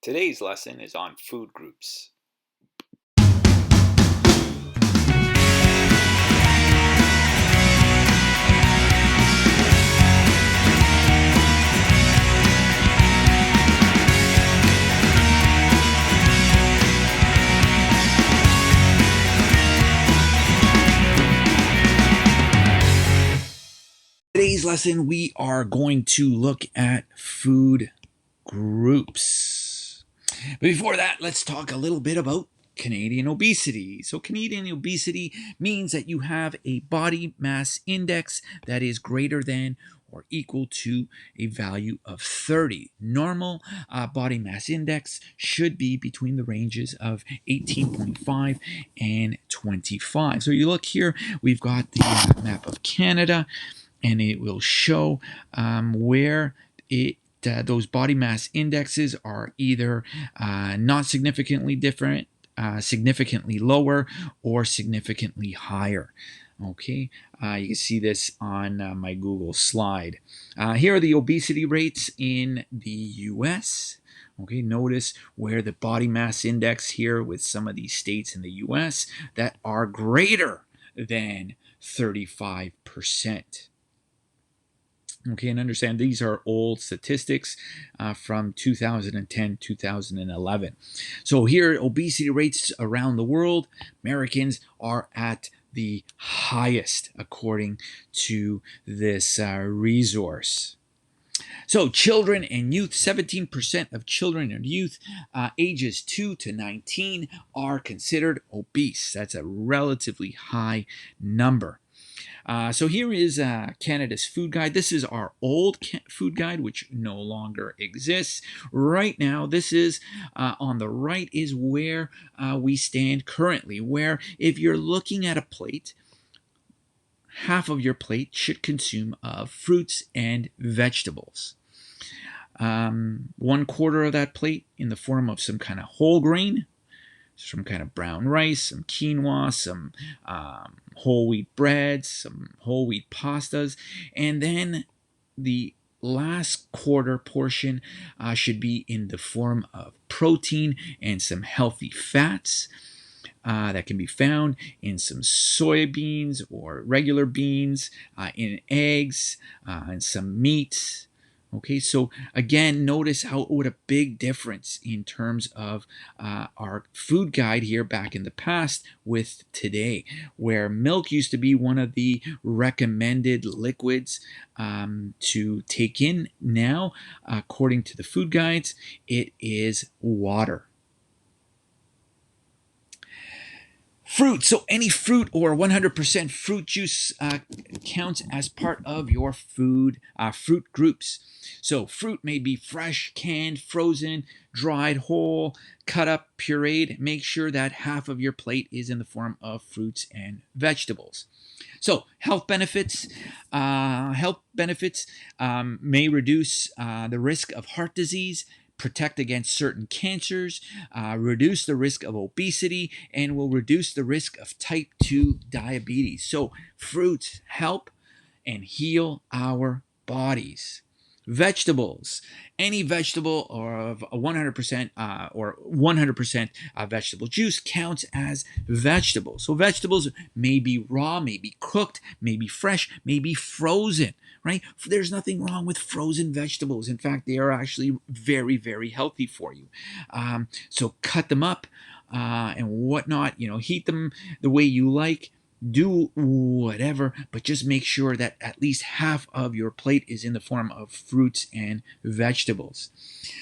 Today's lesson is on food groups. Today's lesson, we are going to look at food groups. But before that, let's talk a little bit about Canadian obesity. So, Canadian obesity means that you have a body mass index that is greater than or equal to a value of 30. Normal body mass index should be between the ranges of 18.5 and 25. So, you look here, we've got the map of Canada, and it will show where those body mass indexes are either not significantly different, significantly lower, or significantly higher. Okay, you can see this on my Google slide. Here are the obesity rates in the US. Okay, notice where the body mass index here with some of these states in the US that are greater than 35%. Okay, and understand these are old statistics from 2010, 2011. So here, obesity rates around the world, Americans are at the highest according to this resource. So children and youth, 17% of children and youth ages 2 to 19 are considered obese. That's a relatively high number. So here is Canada's food guide. This is our old food guide, which no longer exists. Right now, this is on the right is where we stand currently, where if you're looking at a plate, half of your plate should consume of fruits and vegetables. 1/4 of that plate in the form of some kind of whole grain, some kind of brown rice, some quinoa, some whole wheat breads, some whole wheat pastas, and then the last quarter portion should be in the form of protein and some healthy fats. That can be found in some soybeans or regular beans, in eggs, and some meats. Okay, so again, notice what a big difference in terms of our food guide here back in the past with today, where milk used to be one of the recommended liquids to take in. Now, according to the food guides, it is water. Fruit. So any fruit or 100% fruit juice counts as part of your fruit groups. So fruit may be fresh, canned, frozen, dried, whole, cut up, pureed. Make sure that half of your plate is in the form of fruits and vegetables. So health benefits. May reduce the risk of heart disease, protect against certain cancers, reduce the risk of obesity, and will reduce the risk of type 2 diabetes. So fruits help and heal our bodies. Vegetables. Any vegetable or 100% or 100% vegetable juice counts as vegetables. So vegetables may be raw, may be cooked, may be fresh, may be frozen, right? There's nothing wrong with frozen vegetables. In fact, they are actually very, very healthy for you. So cut them up and whatnot, heat them the way you like. Do whatever, but just make sure that at least half of your plate is in the form of fruits and vegetables.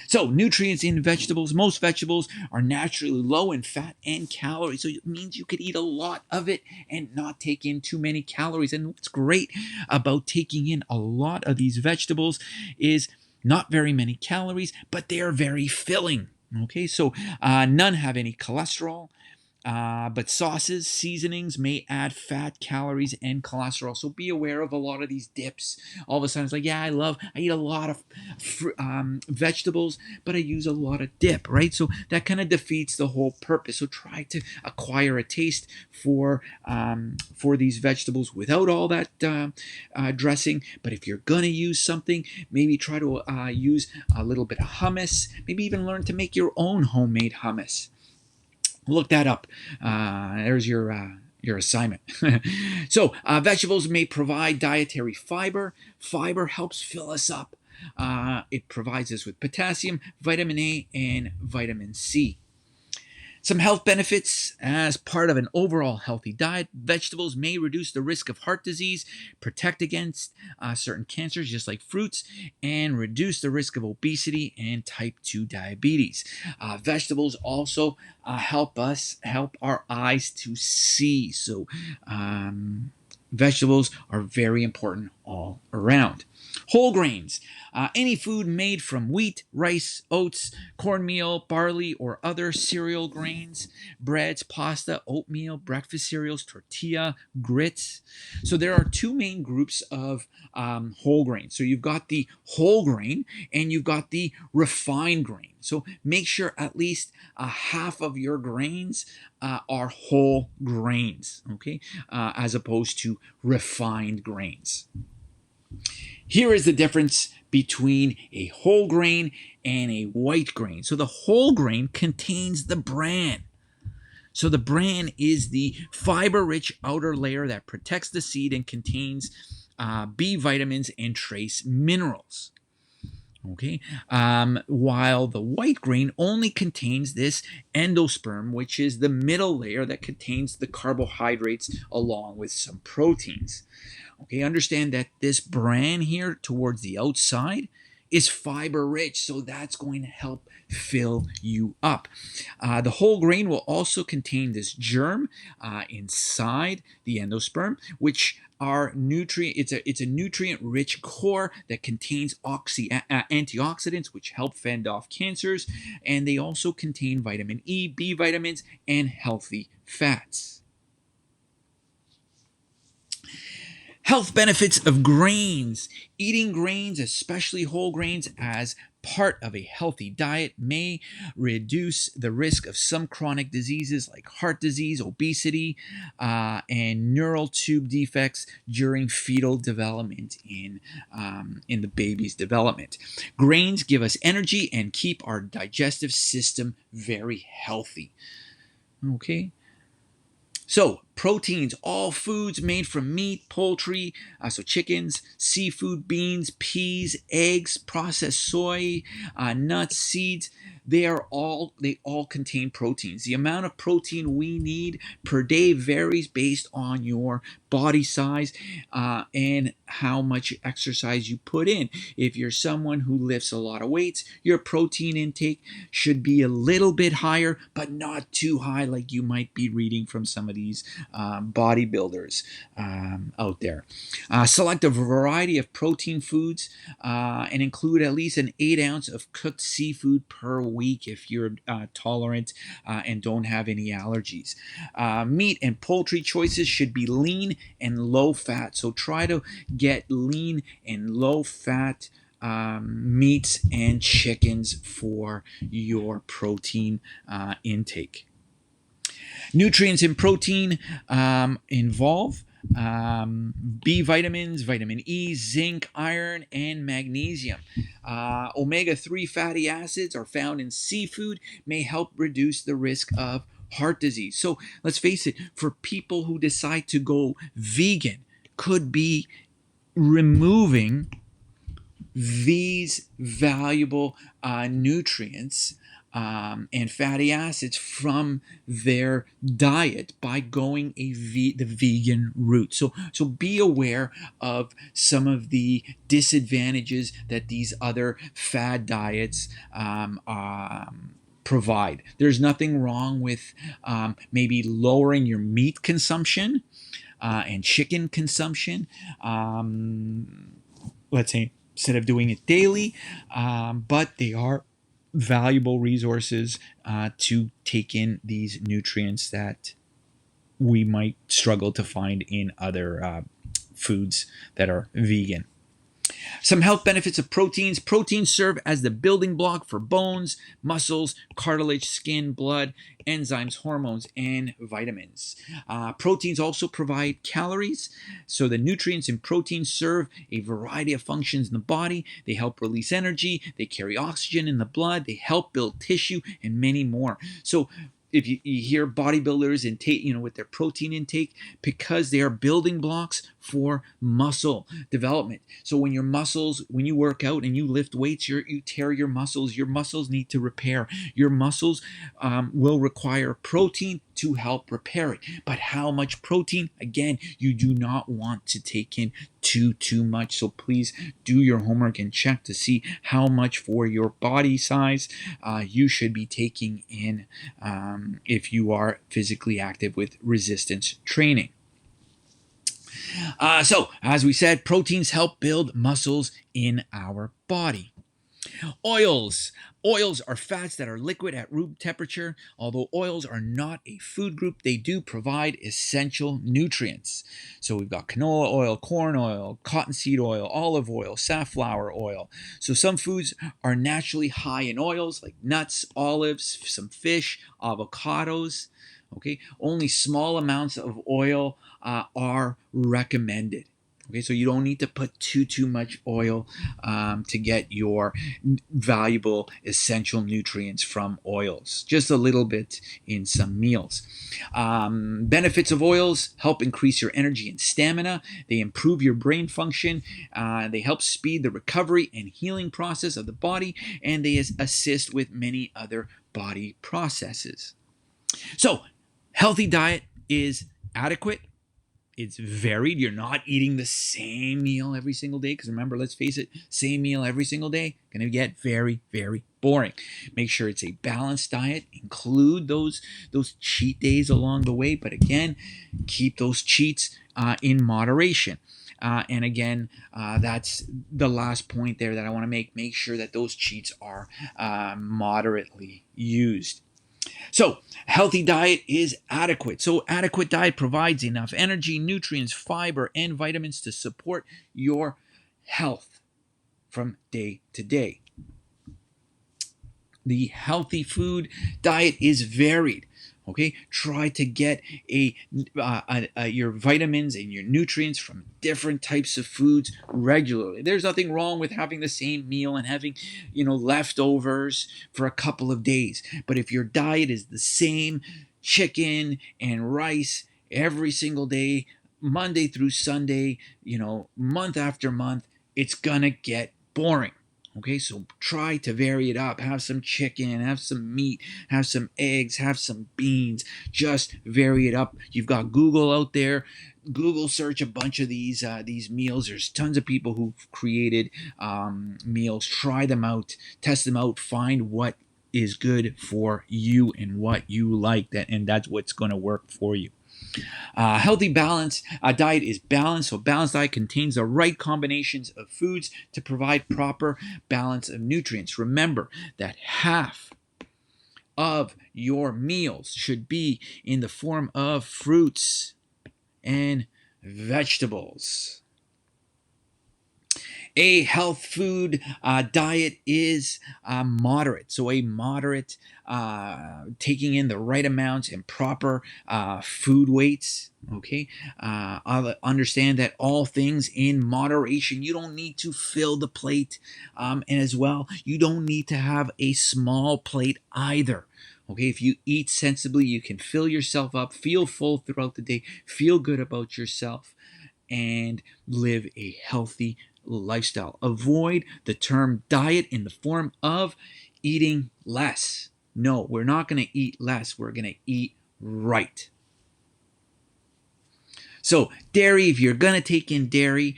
So, nutrients in vegetables. Most vegetables are naturally low in fat and calories, so it means you could eat a lot of it and not take in too many calories. And what's great about taking in a lot of these vegetables is not very many calories, but they are very filling. Okay, so none have any cholesterol. But sauces, seasonings may add fat, calories, and cholesterol. So be aware of a lot of these dips. All of a sudden, it's like, yeah, I eat a lot of vegetables, but I use a lot of dip, right? So that kind of defeats the whole purpose. So try to acquire a taste for these vegetables without all that dressing. But if you're gonna use something, maybe try to use a little bit of hummus. Maybe even learn to make your own homemade hummus. Look that up. There's your assignment. So, vegetables may provide dietary fiber. Fiber helps fill us up. It provides us with potassium, vitamin A, and vitamin C. Some health benefits as part of an overall healthy diet. Vegetables may reduce the risk of heart disease, protect against certain cancers, just like fruits, and reduce the risk of obesity and type 2 diabetes. Vegetables also help our eyes to see. So, vegetables are very important all around. Whole grains. Any food made from wheat, rice, oats, cornmeal, barley, or other cereal grains, breads, pasta, oatmeal, breakfast cereals, tortilla, grits. So there are two main groups of whole grains. So you've got the whole grain and you've got the refined grain. So make sure at least half of your grains are whole grains, okay, as opposed to refined grains. Here is the difference between a whole grain and a white grain. So the whole grain contains the bran. So the bran is the fiber-rich outer layer that protects the seed and contains B vitamins and trace minerals. Okay, while the white grain only contains this endosperm, which is the middle layer that contains the carbohydrates along with some proteins. Okay, understand that this bran here towards the outside is fiber rich, so that's going to help fill you up. The whole grain will also contain this germ inside the endosperm, which are nutrient. It's a nutrient-rich core that contains antioxidants, which help fend off cancers, and they also contain vitamin E, B vitamins, and healthy fats. Health benefits of grains. Eating grains, especially whole grains, as part of a healthy diet may reduce the risk of some chronic diseases like heart disease, obesity, and neural tube defects during fetal development in the baby's development. Grains give us energy and keep our digestive system very healthy. Okay. So, proteins, all foods made from meat, poultry, so chickens, seafood, beans, peas, eggs, processed soy, nuts, seeds, they all contain proteins. The amount of protein we need per day varies based on your body size and how much exercise you put in. If you're someone who lifts a lot of weights, your protein intake should be a little bit higher, but not too high like you might be reading from some of these bodybuilders out there. Select a variety of protein foods and include at least an 8 ounce of cooked seafood per week if you're tolerant and don't have any allergies. Meat and poultry choices should be lean and low fat. So try to get lean and low fat meats and chickens for your protein intake. Nutrients in protein involve B vitamins, vitamin E, zinc, iron, and magnesium. Omega-3 fatty acids are found in seafood, may help reduce the risk of heart disease. So let's face it, for people who decide to go vegan, could be removing these valuable nutrients and fatty acids from their diet by going the vegan route. So be aware of some of the disadvantages that these other fad diets provide. There's nothing wrong with maybe lowering your meat consumption and chicken consumption. Let's say instead of doing it daily, but they are valuable resources to take in these nutrients that we might struggle to find in other foods that are vegan. Some health benefits of proteins. Proteins serve as the building block for bones, muscles, cartilage, skin, blood, enzymes, hormones, and vitamins. Proteins also provide calories. So the nutrients in proteins serve a variety of functions in the body. They help release energy. They carry oxygen in the blood. They help build tissue and many more. So if you hear bodybuilders intake, with their protein intake, because they are building blocks for muscle development. So when you work out and you lift weights, you tear your muscles. Your muscles need to repair. Your muscles will require protein to help repair it. But how much protein? Again, you do not want to take in too much. So please do your homework and check to see how much for your body size you should be taking in if you are physically active with resistance training. So, as we said, proteins help build muscles in our body. Oils. Oils are fats that are liquid at room temperature. Although oils are not a food group, they do provide essential nutrients. So we've got canola oil, corn oil, cottonseed oil, olive oil, safflower oil. So some foods are naturally high in oils like nuts, olives, some fish, avocados. Okay, only small amounts of oil are recommended. Okay, so you don't need to put too much oil to get your valuable essential nutrients from oils. Just a little bit in some meals. Benefits of oils: help increase your energy and stamina. They improve your brain function. They help speed the recovery and healing process of the body, and they assist with many other body processes. So, healthy diet is adequate. It's varied. You're not eating the same meal every single day, because remember, let's face it, same meal every single day going to get very, very boring. Make sure it's a balanced diet. Include those cheat days along the way, but again, keep those cheats in moderation. And again, that's the last point there that I want to make. Make sure that those cheats are moderately used. So, healthy diet is adequate. So, adequate diet provides enough energy, nutrients, fiber, and vitamins to support your health from day to day. The healthy food diet is varied. Okay, try to get your vitamins and your nutrients from different types of foods regularly. There's nothing wrong with having the same meal and having, leftovers for a couple of days. But if your diet is the same, chicken and rice every single day, Monday through Sunday, month after month, it's gonna get boring. Okay, so try to vary it up. Have some chicken, have some meat, have some eggs, have some beans. Just vary it up. You've got Google out there. Google search a bunch of these meals. There's tons of people who've created meals. Try them out, test them out, find what is good for you and what you like, and that's what's going to work for you. Healthy balanced diet is balanced. So balanced diet contains the right combinations of foods to provide proper balance of nutrients. Remember that half of your meals should be in the form of fruits and vegetables. A health food diet is moderate. So a moderate, taking in the right amounts and proper food weights. Okay, understand that all things in moderation. You don't need to fill the plate, and as well, you don't need to have a small plate either. Okay, if you eat sensibly, you can fill yourself up, feel full throughout the day, feel good about yourself, and live a healthy lifestyle. Avoid the term diet in the form of eating less. No, we're not going to eat less. We're going to eat right. So dairy, if you're going to take in dairy,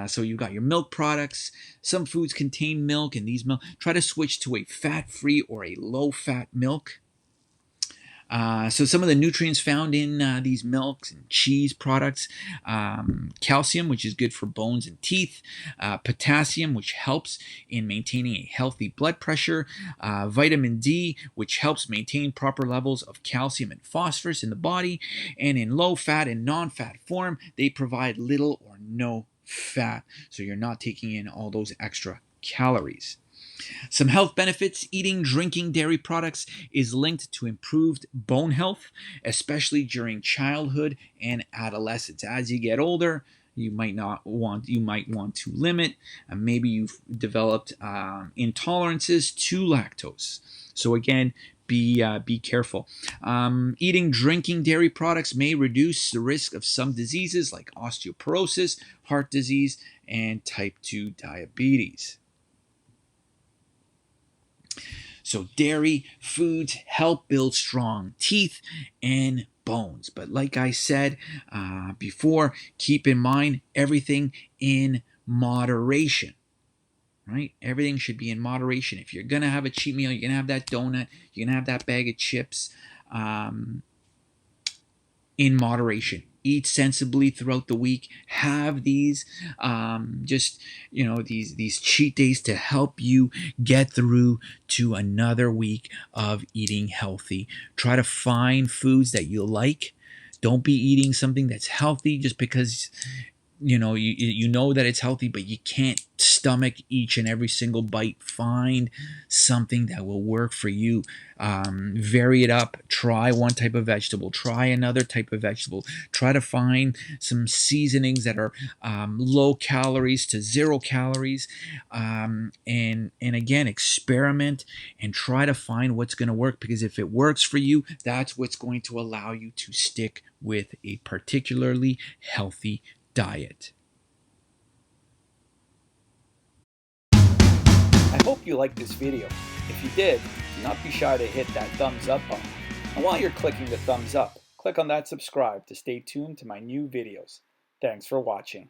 so you've got your milk products. Some foods contain milk, and these milk, try to switch to a fat-free or a low-fat milk. So some of the nutrients found in these milks and cheese products: calcium, which is good for bones and teeth; potassium, which helps in maintaining a healthy blood pressure; vitamin D, which helps maintain proper levels of calcium and phosphorus in the body; and in low fat and non-fat form, they provide little or no fat, so you're not taking in all those extra calories. Some health benefits: drinking dairy products is linked to improved bone health, especially during childhood and adolescence. As you get older, you might want to limit, and maybe you've developed intolerances to lactose. So again, be careful. Drinking dairy products may reduce the risk of some diseases like osteoporosis, heart disease, and type 2 diabetes. So dairy foods help build strong teeth and bones. But like I said before, keep in mind everything in moderation. Right? Everything should be in moderation. If you're going to have a cheat meal, you're going to have that donut, you're going to have that bag of chips, in moderation. Eat sensibly throughout the week. Have these these cheat days to help you get through to another week of eating healthy. Try to find foods that you like. Don't be eating something that's healthy just because you know that it's healthy, but you can't stomach each and every single bite. Find something that will work for you. Vary it up. Try one type of vegetable. Try another type of vegetable. Try to find some seasonings that are low calories to 0 calories. And again, experiment and try to find what's going to work, because if it works for you, that's what's going to allow you to stick with a particularly healthy diet. I hope you liked this video. If you did, do not be shy to hit that thumbs up button. And while you're clicking the thumbs up, click on that subscribe to stay tuned to my new videos. Thanks for watching.